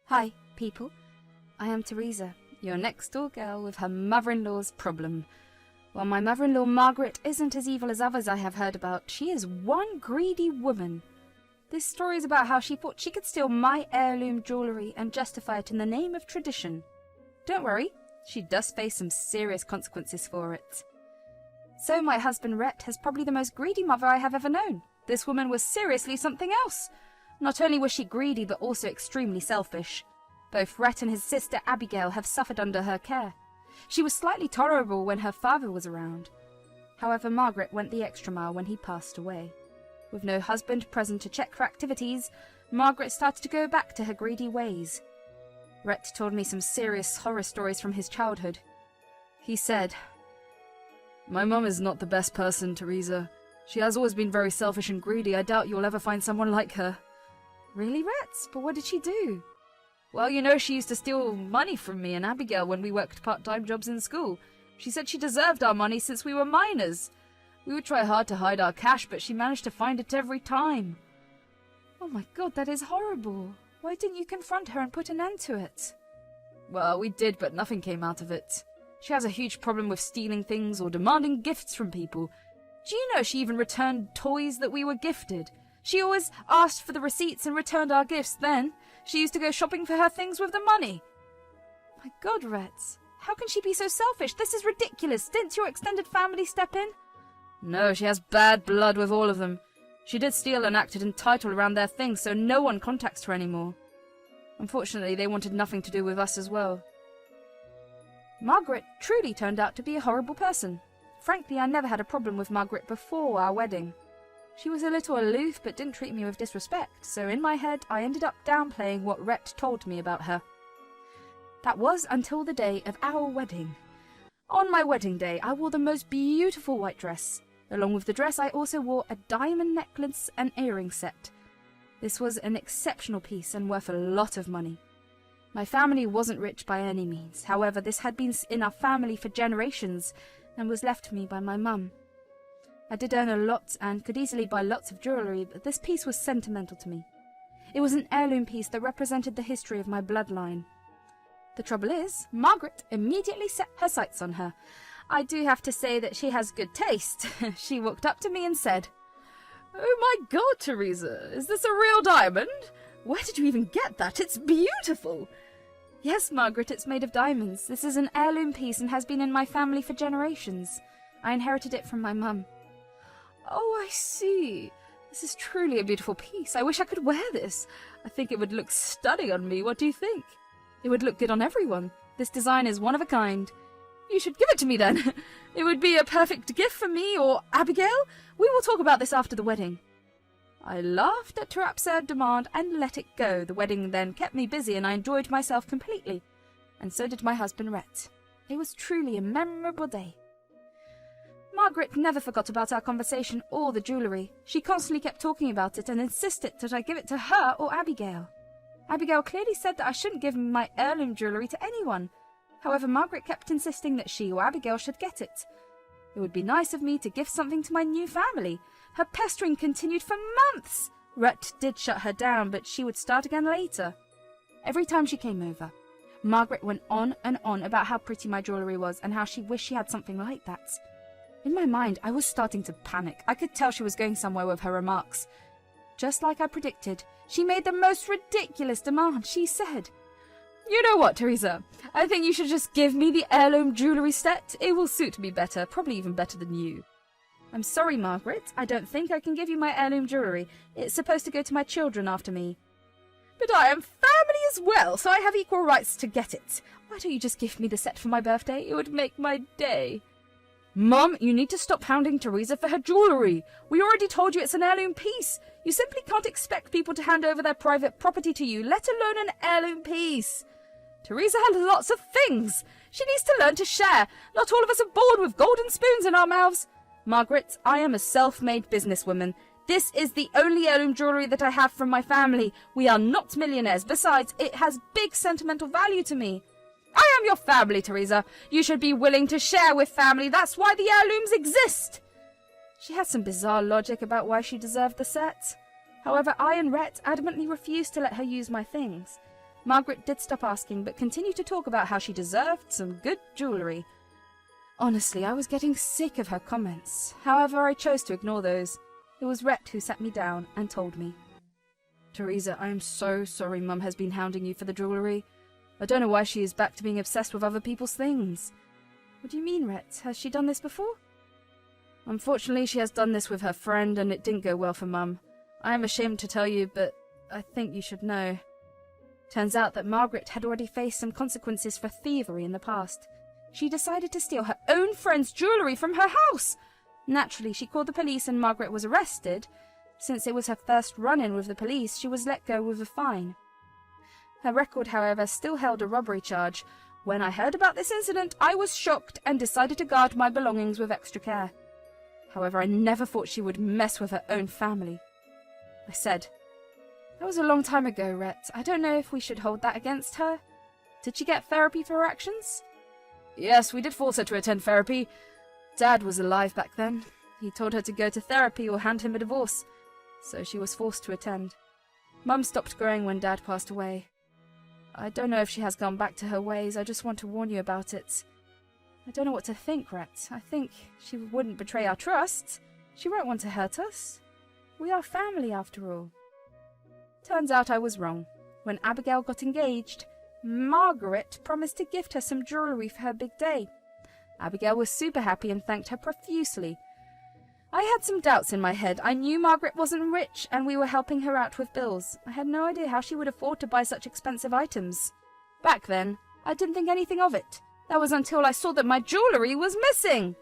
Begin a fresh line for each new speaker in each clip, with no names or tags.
Hi, people. I am Teresa, your next-door girl with her mother-in-law's problem. While my mother-in-law Margaret isn't as evil as others I have heard about, she is one greedy woman. This story is about how she thought she could steal my heirloom jewellery and justify it in the name of tradition. Don't worry, she does face some serious consequences for it. So my husband Rhett has probably the most greedy mother I have ever known. This woman was seriously something else. Not only was she greedy, but also extremely selfish. Both Rhett and his sister Abigail have suffered under her care. She was slightly tolerable when her father was around. However, Margaret went the extra mile when he passed away. With no husband present to check for activities, Margaret started to go back to her greedy ways. Rhett told me some serious horror stories from his childhood. He said, "My mum is not the best person, Teresa. She has always been very selfish and greedy. I doubt you'll ever find someone like her." "Really, Rhett? But what did she do?" "Well, you know, she used to steal money from me and Abigail when we worked part-time jobs in school. She said she deserved our money since we were minors. We would try hard to hide our cash, but she managed to find it every time." "Oh my God, that is horrible. Why didn't you confront her and put an end to it?" "Well, we did, but nothing came out of it. She has a huge problem with stealing things or demanding gifts from people. Do you know she even returned toys that we were gifted? She always asked for the receipts and returned our gifts then. She used to go shopping for her things with the money." "My God, Rhett, how can she be so selfish? This is ridiculous. Didn't your extended family step in?" "No, she has bad blood with all of them. She did steal and acted entitled around their things, so no one contacts her anymore. Unfortunately, they wanted nothing to do with us as well." Margaret truly turned out to be a horrible person. Frankly, I never had a problem with Margaret before our wedding. She was a little aloof but didn't treat me with disrespect, so in my head I ended up downplaying what Rhett told me about her. That was until the day of our wedding. On my wedding day, I wore the most beautiful white dress. Along with the dress, I also wore a diamond necklace and earring set. This was an exceptional piece and worth a lot of money. My family wasn't rich by any means. However, this had been in our family for generations and was left to me by my mum. I did earn a lot and could easily buy lots of jewellery, but this piece was sentimental to me. It was an heirloom piece that represented the history of my bloodline. The trouble is, Margaret immediately set her sights on her. I do have to say that she has good taste. She walked up to me and said, "Oh my God, Teresa, is this a real diamond? Where did you even get that? It's beautiful." "Yes, Margaret, it's made of diamonds. This is an heirloom piece and has been in my family for generations. I inherited it from my mum." "Oh, I see. This is truly a beautiful piece. I wish I could wear this. I think it would look stunning on me. What do you think?" "It would look good on everyone. This design is one of a kind." "You should give it to me then. It would be a perfect gift for me or Abigail. We will talk about this after the wedding." I laughed at her absurd demand and let it go. The wedding then kept me busy and I enjoyed myself completely. And so did my husband Rhett. It was truly a memorable day. Margaret never forgot about our conversation or the jewellery. She constantly kept talking about it and insisted that I give it to her or Abigail. Abigail clearly said that I shouldn't give my heirloom jewellery to anyone. However, Margaret kept insisting that she or Abigail should get it. It would be nice of me to give something to my new family. Her pestering continued for months. Rhett did shut her down, but she would start again later. Every time she came over, Margaret went on and on about how pretty my jewellery was and how she wished she had something like that. In my mind, I was starting to panic. I could tell she was going somewhere with her remarks. Just like I predicted, she made the most ridiculous demand. She said, "You know what, Teresa? I think you should just give me the heirloom jewellery set. It will suit me better, probably even better than you." "I'm sorry, Margaret. I don't think I can give you my heirloom jewellery. It's supposed to go to my children after me." "But I am family as well, so I have equal rights to get it. Why don't you just give me the set for my birthday? It would make my day." "Mum, you need to stop hounding Teresa for her jewellery. We already told you it's an heirloom piece. You simply can't expect people to hand over their private property to you, let alone an heirloom piece. Teresa has lots of things. She needs to learn to share. Not all of us are born with golden spoons in our mouths." "Margaret, I am a self-made businesswoman. This is the only heirloom jewellery that I have from my family. We are not millionaires. Besides, it has big sentimental value to me." "I am your family, Teresa. You should be willing to share with family. That's why the heirlooms exist." She had some bizarre logic about why she deserved the set. However, I and Rhett adamantly refused to let her use my things. Margaret did stop asking, but continued to talk about how she deserved some good jewellery. Honestly, I was getting sick of her comments. However, I chose to ignore those. It was Rhett who sat me down and told me. Teresa, I am so sorry Mum has been hounding you for the jewellery. I don't know why she is back to being obsessed with other people's things. What do you mean, Rhett? Has she done this before? Unfortunately, she has done this with her friend, and it didn't go well for Mum. I am ashamed to tell you, but I think you should know. Turns out that Margaret had already faced some consequences for thievery in the past. She decided to steal her own friend's jewellery from her house. Naturally, she called the police and Margaret was arrested. Since it was her first run-in with the police, she was let go with a fine. Her record, however, still held a robbery charge. When I heard about this incident, I was shocked and decided to guard my belongings with extra care. However, I never thought she would mess with her own family. I said, "That was a long time ago, Rhett. I don't know if we should hold that against her. Did she get therapy for her actions?" "Yes, we did force her to attend therapy. Dad was alive back then. He told her to go to therapy or hand him a divorce, so she was forced to attend. Mum stopped growing when Dad passed away. I don't know if she has gone back to her ways. I just want to warn you about it. I don't know what to think, Rhett. I think she wouldn't betray our trust. She won't want to hurt us. We are family, after all." Turns out I was wrong. When Abigail got engaged, Margaret promised to gift her some jewellery for her big day. Abigail was super happy and thanked her profusely. I had some doubts in my head. I knew Margaret wasn't rich and we were helping her out with bills. I had no idea how she would afford to buy such expensive items. Back then, I didn't think anything of it. That was until I saw that my jewellery was missing.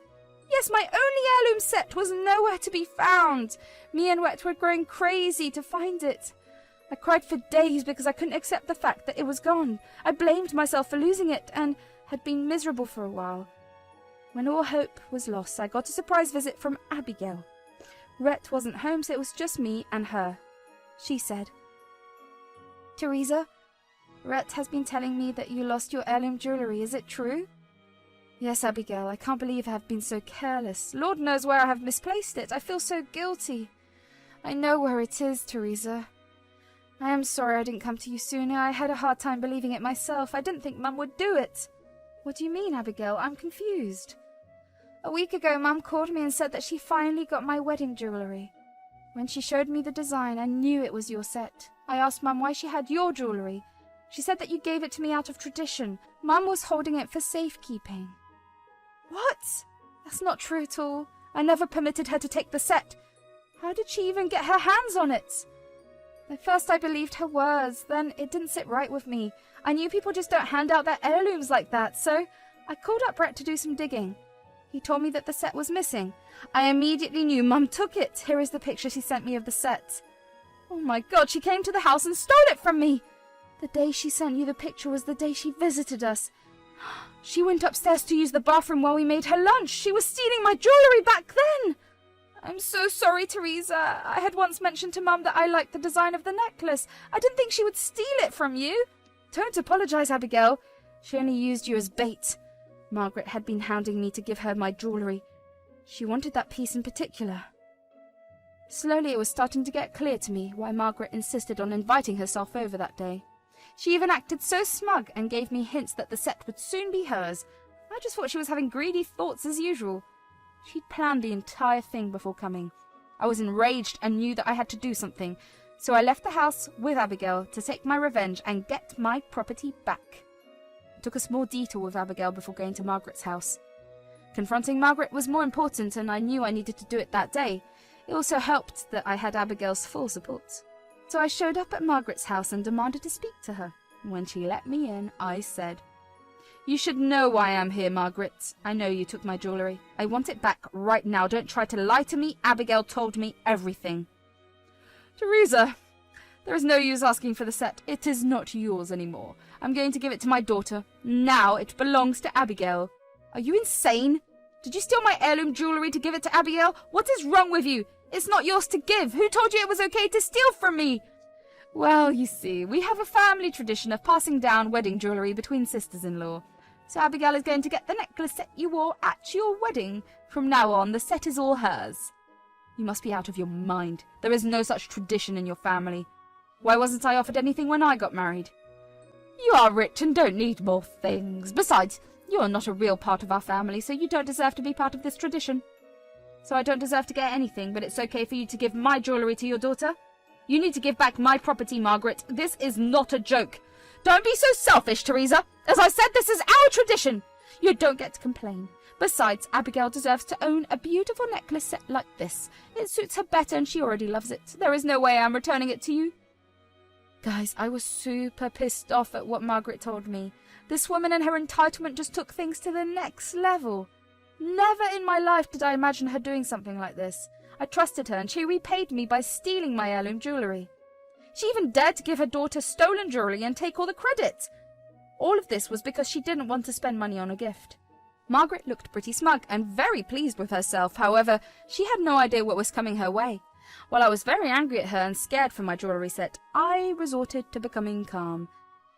Yes, my only heirloom set was nowhere to be found. Me and Rhett were growing crazy to find it. I cried for days because I couldn't accept the fact that it was gone. I blamed myself for losing it and had been miserable for a while. When all hope was lost, I got a surprise visit from Abigail. Rhett wasn't home, so it was just me and her. She said, "Teresa, Rhett has been telling me that you lost your heirloom jewellery. Is it true?" "Yes, Abigail. I can't believe I have been so careless. Lord knows where I have misplaced it. I feel so guilty." "I know where it is, Teresa. I am sorry I didn't come to you sooner. I had a hard time believing it myself. I didn't think Mum would do it." "What do you mean, Abigail? I'm confused." "A week ago, Mum called me and said that she finally got my wedding jewellery. When she showed me the design, I knew it was your set. I asked Mum why she had your jewellery. She said that you gave it to me out of tradition. Mum was holding it for safekeeping." "What? That's not true at all. I never permitted her to take the set. How did she even get her hands on it?" At first I believed her words, then it didn't sit right with me. I knew people just don't hand out their heirlooms like that, so I called up Rhett to do some digging. He told me that the set was missing. I immediately knew Mum took it. Here is the picture she sent me of the set. Oh my God, she came to the house and stole it from me. The day she sent you the picture was the day she visited us. She went upstairs to use the bathroom while we made her lunch. She was stealing my jewellery back then. I'm so sorry, Teresa. I had once mentioned to Mum that I liked the design of the necklace. I didn't think she would steal it from you. Don't apologise, Abigail. She only used you as bait. Margaret had been hounding me to give her my jewellery. She wanted that piece in particular. Slowly it was starting to get clear to me why Margaret insisted on inviting herself over that day. She even acted so smug and gave me hints that the set would soon be hers. I just thought she was having greedy thoughts as usual. She'd planned the entire thing before coming. I was enraged and knew that I had to do something, so I left the house with Abigail to take my revenge and get my property back. I took a small detour with Abigail before going to Margaret's house. Confronting Margaret was more important, and I knew I needed to do it that day. It also helped that I had Abigail's full support. So I showed up at Margaret's house and demanded to speak to her. When she let me in, I said, "You should know why I am here, Margaret. I know you took my jewellery. I want it back right now. Don't try to lie to me. Abigail told me everything." "Teresa, there is no use asking for the set. It is not yours anymore. I'm going to give it to my daughter. Now it belongs to Abigail." "Are you insane? Did you steal my heirloom jewellery to give it to Abigail? What is wrong with you? It's not yours to give. Who told you it was okay to steal from me?" "Well, you see, we have a family tradition of passing down wedding jewellery between sisters-in-law. So Abigail is going to get the necklace set you wore at your wedding. From now on, the set is all hers." "You must be out of your mind. There is no such tradition in your family. Why wasn't I offered anything when I got married?" You are rich and don't need more things. Besides, you are not a real part of our family, so you don't deserve to be part of this tradition. So I don't deserve to get anything, but it's okay for you to give my jewellery to your daughter? You need to give back my property, Margaret. This is not a joke. Don't be so selfish, Teresa. As I said, this is our tradition. You don't get to complain. Besides, Abigail deserves to own a beautiful necklace set like this. It suits her better and she already loves it. There is no way I'm returning it to you. Guys, I was super pissed off at what Margaret told me. This woman and her entitlement just took things to the next level. Never in my life did I imagine her doing something like this. I trusted her and she repaid me by stealing my heirloom jewellery. She even dared to give her daughter stolen jewellery and take all the credit. All of this was because she didn't want to spend money on a gift. Margaret looked pretty smug and very pleased with herself. However, she had no idea what was coming her way. While I was very angry at her and scared for my jewellery set, I resorted to becoming calm.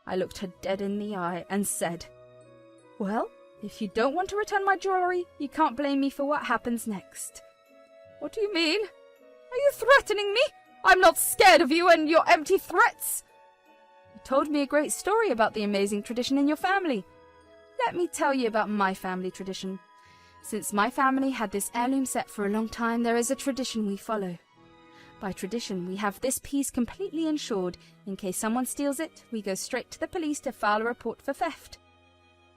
I looked her dead in the eye and said, "Well, if you don't want to return my jewellery, you can't blame me for what happens next." "What do you mean? Are you threatening me? I'm not scared of you and your empty threats." "You told me a great story about the amazing tradition in your family. Let me tell you about my family tradition. Since my family had this heirloom set for a long time, there is a tradition we follow. By tradition, we have this piece completely insured. In case someone steals it, we go straight to the police to file a report for theft."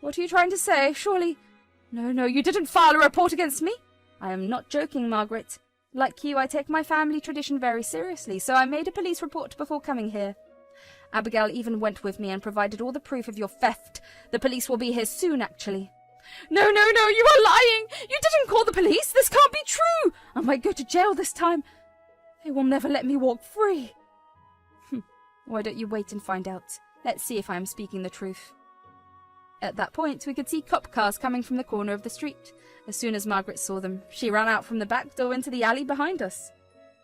"What are you trying to say? Surely—" No, you didn't file a report against me." "I am not joking, Margaret. Like you, I take my family tradition very seriously, so I made a police report before coming here. Abigail even went with me and provided all the proof of your theft. The police will be here soon, actually." No, you are lying! You didn't call the police! This can't be true! I might go to jail this time. They will never let me walk free. Why don't you wait and find out? Let's see if I am speaking the truth. At that point, we could see cop cars coming from the corner of the street. As soon as Margaret saw them, she ran out from the back door into the alley behind us.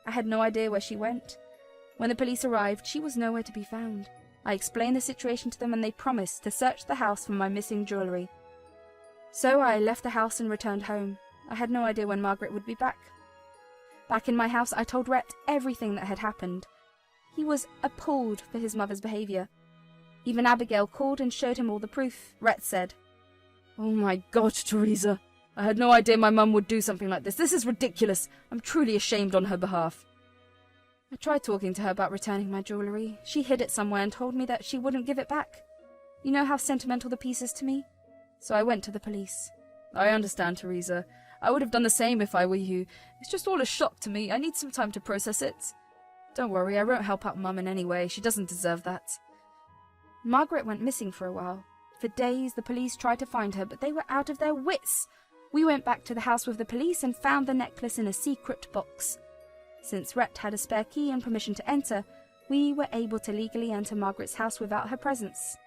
I had no idea where she went. When the police arrived, she was nowhere to be found. I explained the situation to them and they promised to search the house for my missing jewellery. So I left the house and returned home. I had no idea when Margaret would be back. Back in my house, I told Rhett everything that had happened. He was appalled for his mother's behaviour. Even Abigail called and showed him all the proof. Rhett said, "Oh my God, Teresa. I had no idea my mum would do something like this. This is ridiculous. I'm truly ashamed on her behalf." I tried talking to her about returning my jewellery. She hid it somewhere and told me that she wouldn't give it back. You know how sentimental the piece is to me? So I went to the police. "I understand, Teresa. I would have done the same if I were you. It's just all a shock to me. I need some time to process it. Don't worry, I won't help out Mum in any way. She doesn't deserve that." Margaret went missing for a while. For days, the police tried to find her, but they were out of their wits. We went back to the house with the police and found the necklace in a secret box. Since Rhett had a spare key and permission to enter, we were able to legally enter Margaret's house without her presence.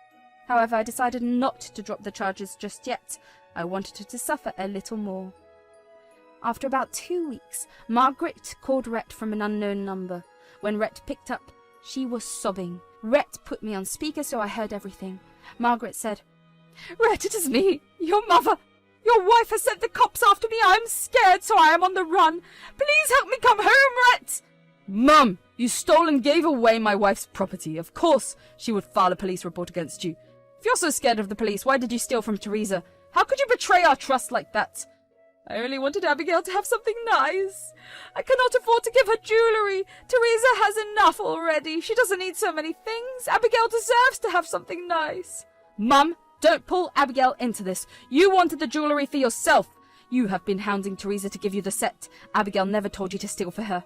However, I decided not to drop the charges just yet. I wanted her to suffer a little more. After about 2 weeks, Margaret called Rhett from an unknown number. When Rhett picked up, she was sobbing. Rhett put me on speaker so I heard everything. Margaret said, "Rhett, it is me, your mother. Your wife has sent the cops after me. I am scared, so I am on the run. Please help me come home, Rhett." "Mum, you stole and gave away my wife's property. Of course she would file a police report against you. If you're so scared of the police, why did you steal from Teresa? How could you betray our trust like that?" "I only wanted Abigail to have something nice. I cannot afford to give her jewellery. Teresa has enough already. She doesn't need so many things. Abigail deserves to have something nice." "Mum, don't pull Abigail into this. You wanted the jewellery for yourself. You have been hounding Teresa to give you the set. Abigail never told you to steal for her."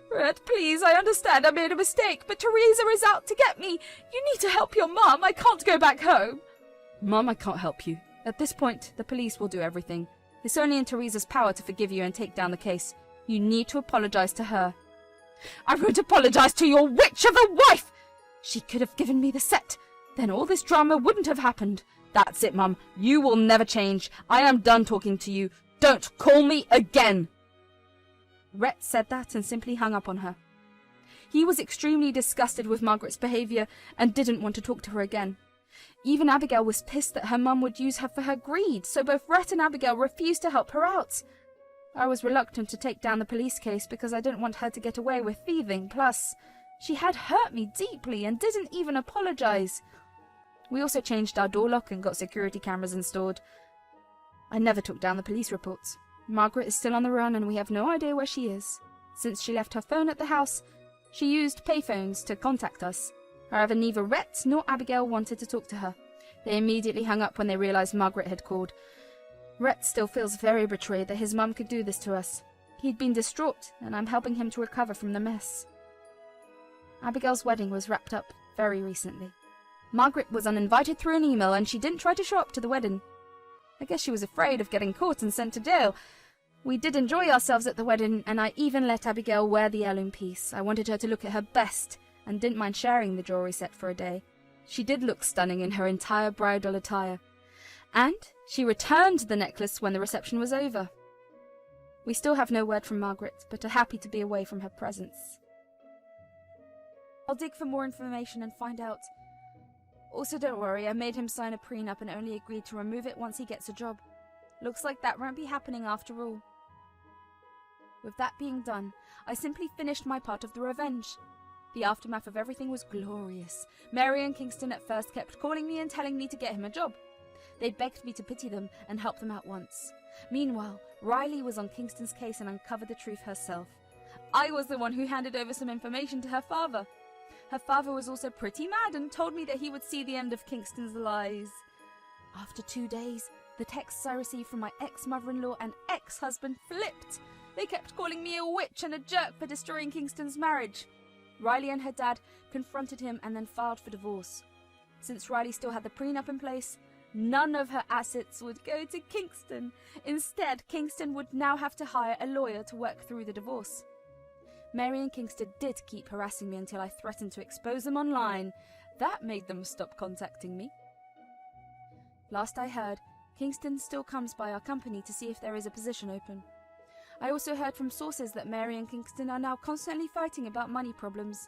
"Rhett, please, I understand I made a mistake, but Teresa is out to get me. You need to help your mum. I can't go back home." "Mum, I can't help you. At this point, the police will do everything. It's only in Teresa's power to forgive you and take down the case. You need to apologise to her." "I won't apologise to your witch of a wife! She could have given me the set. Then all this drama wouldn't have happened. That's it, Mum. You will never change. I am done talking to you. Don't call me again." Rhett said that and simply hung up on her. He was extremely disgusted with Margaret's behaviour and didn't want to talk to her again. Even Abigail was pissed that her mum would use her for her greed, so both Rhett and Abigail refused to help her out. I was reluctant to take down the police case because I didn't want her to get away with thieving, plus she had hurt me deeply and didn't even apologise. We also changed our door lock and got security cameras installed. I never took down the police reports. Margaret is still on the run and we have no idea where she is. Since she left her phone at the house, she used payphones to contact us. However, neither Rhett nor Abigail wanted to talk to her. They immediately hung up when they realized Margaret had called. Rhett still feels very betrayed that his mum could do this to us. He'd been distraught, and I'm helping him to recover from the mess. Abigail's wedding was wrapped up very recently. Margaret was uninvited through an email, and she didn't try to show up to the wedding. I guess she was afraid of getting caught and sent to jail. We did enjoy ourselves at the wedding, and I even let Abigail wear the heirloom piece. I wanted her to look at her best, and didn't mind sharing the jewelry set for a day. She did look stunning in her entire bridal attire. And she returned the necklace when the reception was over. We still have no word from Margaret, but are happy to be away from her presence. I'll dig for more information and find out. Also, don't worry, I made him sign a prenup and only agreed to remove it once he gets a job. Looks like that won't be happening after all. With that being done, I simply finished my part of the revenge. The aftermath of everything was glorious. Mary and Kingston at first kept calling me and telling me to get him a job. They begged me to pity them and help them out once. Meanwhile, Riley was on Kingston's case and uncovered the truth herself. I was the one who handed over some information to her father. Her father was also pretty mad and told me that he would see the end of Kingston's lies. After 2 days, the texts I received from my ex-mother-in-law and ex-husband flipped. They kept calling me a witch and a jerk for destroying Kingston's marriage. Riley and her dad confronted him and then filed for divorce. Since Riley still had the prenup in place, none of her assets would go to Kingston. Instead, Kingston would now have to hire a lawyer to work through the divorce. Mary and Kingston did keep harassing me until I threatened to expose them online. That made them stop contacting me. Last I heard, Kingston still comes by our company to see if there is a position open. I also heard from sources that Mary and Kingston are now constantly fighting about money problems.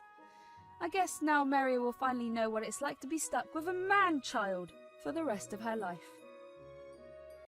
I guess now Mary will finally know what it's like to be stuck with a man-child for the rest of her life.